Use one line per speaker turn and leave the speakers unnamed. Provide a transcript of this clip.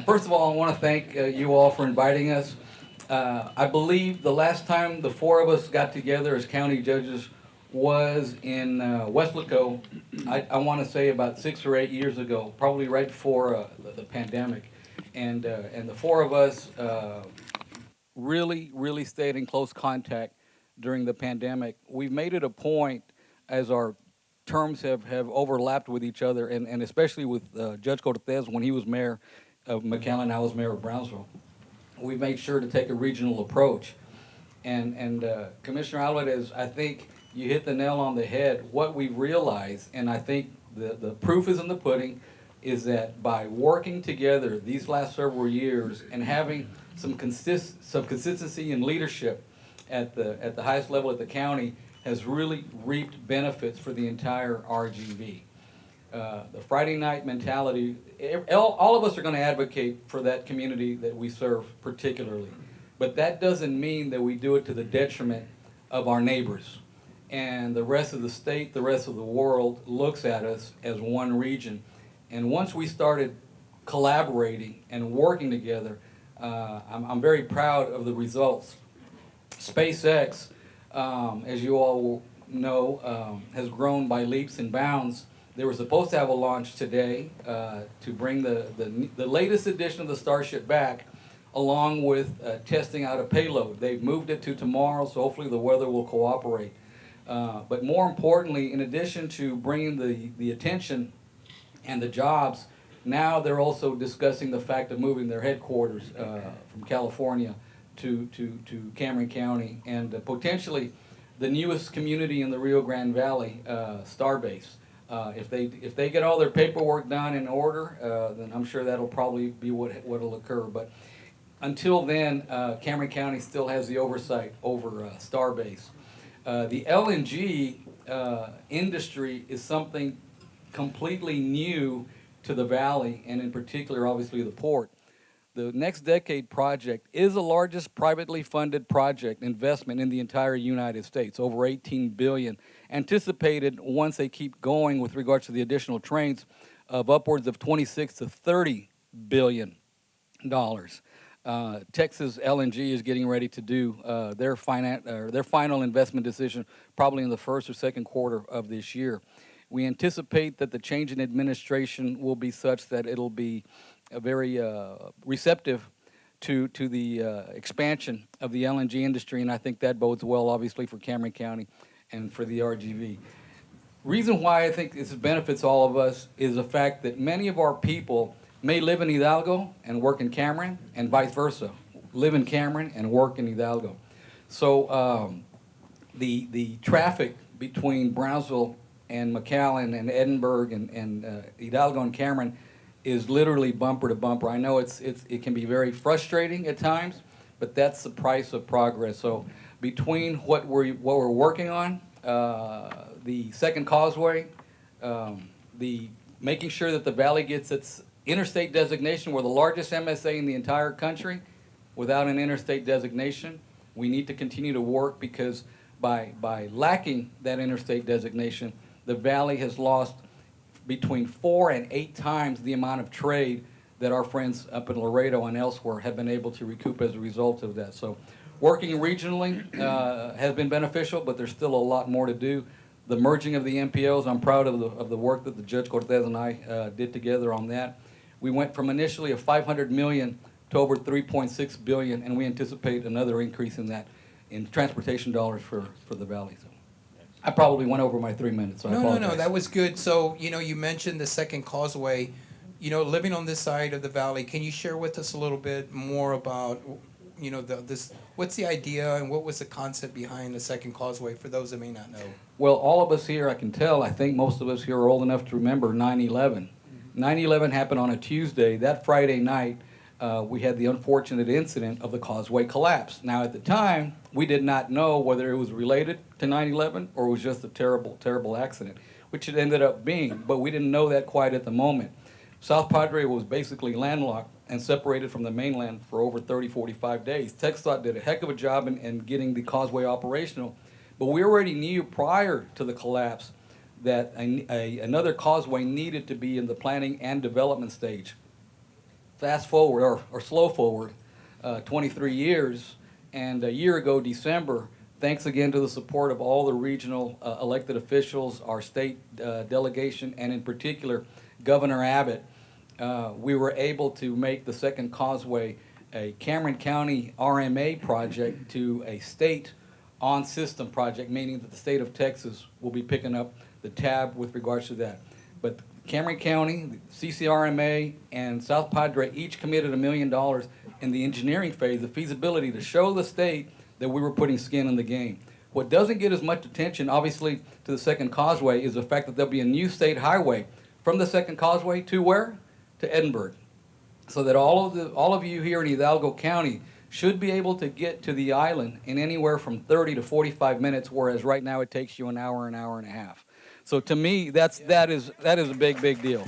First of all, I want to thank you all for inviting us. I believe the last time the four of us got together as county judges was in Westlaco. I want to say about 6 or 8 years ago, probably right before the pandemic, and the four of us really stayed in close contact during the pandemic. We've made it a point as our terms have overlapped with each other, and especially with Judge Cortez when he was mayor of McAllen, I was mayor of Brownsville. We made sure to take a regional approach. And Commissioner Alvarez, I think you hit the nail on the head. What we realized, and I think the proof is in the pudding, is that by working together these last several years and having some consistency in leadership at the highest level at the county has really reaped benefits for the entire RGV. The Friday night mentality, all of us are going to advocate for that community that we serve particularly, but that doesn't mean that we do it to the detriment of our neighbors. And the rest of the state, the rest of the world looks at us as one region. And once we started collaborating and working together, I'm very proud of the results. SpaceX, as you all know, has grown by leaps and bounds. They were supposed to have a launch today to bring the latest edition of the Starship back, along with testing out a payload. They've moved it to tomorrow, so hopefully the weather will cooperate. But more importantly, in addition to bringing the attention and the jobs, now they're also discussing the fact of moving their headquarters from California to Cameron County, and potentially the newest community in the Rio Grande Valley, Starr base. If they get all their paperwork done in order, then I'm sure that'll probably be what'll occur. But until then, Cameron County still has the oversight over Starr base. The LNG industry is something completely new to the valley, and in particular, obviously, the port. The Next Decade project is the largest privately funded project investment in the entire United States, over $18 billion, anticipated once they keep going with regards to the additional trains of upwards of $26 to $30 billion. Texas LNG is getting ready to do their final investment decision probably in the first or second quarter of this year. We anticipate that the change in administration will be such that it'll be very receptive to the expansion of the LNG industry, and I think that bodes well, obviously, for Cameron County and for the RGV. Reason why I think this benefits all of us is the fact that many of our people may live in Hidalgo and work in Cameron, and vice versa, live in Cameron and work in Hidalgo. So the traffic between Brownsville and McAllen and Edinburg and Hidalgo and Cameron is literally bumper to bumper. I know it can be very frustrating at times, but that's the price of progress. So between what we're working on, the second causeway, the making sure that the valley gets its interstate designation, we're the largest MSA in the entire country without an interstate designation. We need to continue to work because by lacking that interstate designation, the valley has lost between 4 and 8 times the amount of trade that our friends up in Laredo and elsewhere have been able to recoup as a result of that. So working regionally has been beneficial, but there's still a lot more to do. The merging of the MPOs, I'm proud of the work that the Judge Cortez and I did together on that. We went from initially a $500 million to over $3.6 billion, and we anticipate another increase in that in transportation dollars for the valley. So I probably went over my 3 minutes, so I apologize.
No, that was good. So, you mentioned the second causeway. Living on this side of the valley, can you share with us a little bit more about, what's the idea and what was the concept behind the second causeway for those that may not know?
Well, all of us here, I can tell, I think most of us here are old enough to remember 9/11. 9/11 happened on a Tuesday. That Friday night, we had the unfortunate incident of the causeway collapse. Now, at the time, we did not know whether it was related to 9/11 or it was just a terrible, terrible accident, which it ended up being, but we didn't know that quite at the moment. South Padre was basically landlocked and separated from the mainland for over 30, 45 days. TxDOT did a heck of a job in getting the causeway operational, but we already knew prior to the collapse that another causeway needed to be in the planning and development stage. fast forward or slow forward 23 years, and a year ago, December, thanks again to the support of all the regional elected officials, our state delegation, and in particular, Governor Abbott, we were able to make the Second Causeway a Cameron County RMA project to a state on-system project, meaning that the state of Texas will be picking up the tab with regards to that. But Cameron County, CCRMA, and South Padre each committed $1 million in the engineering phase, the feasibility, to show the state that we were putting skin in the game. What doesn't get as much attention, obviously, to the Second Causeway is the fact that there'll be a new state highway from the Second Causeway to where? To Edinburg. So that all of you here in Hidalgo County should be able to get to the island in anywhere from 30 to 45 minutes, whereas right now it takes you an hour and a half. So to me, that is a big deal.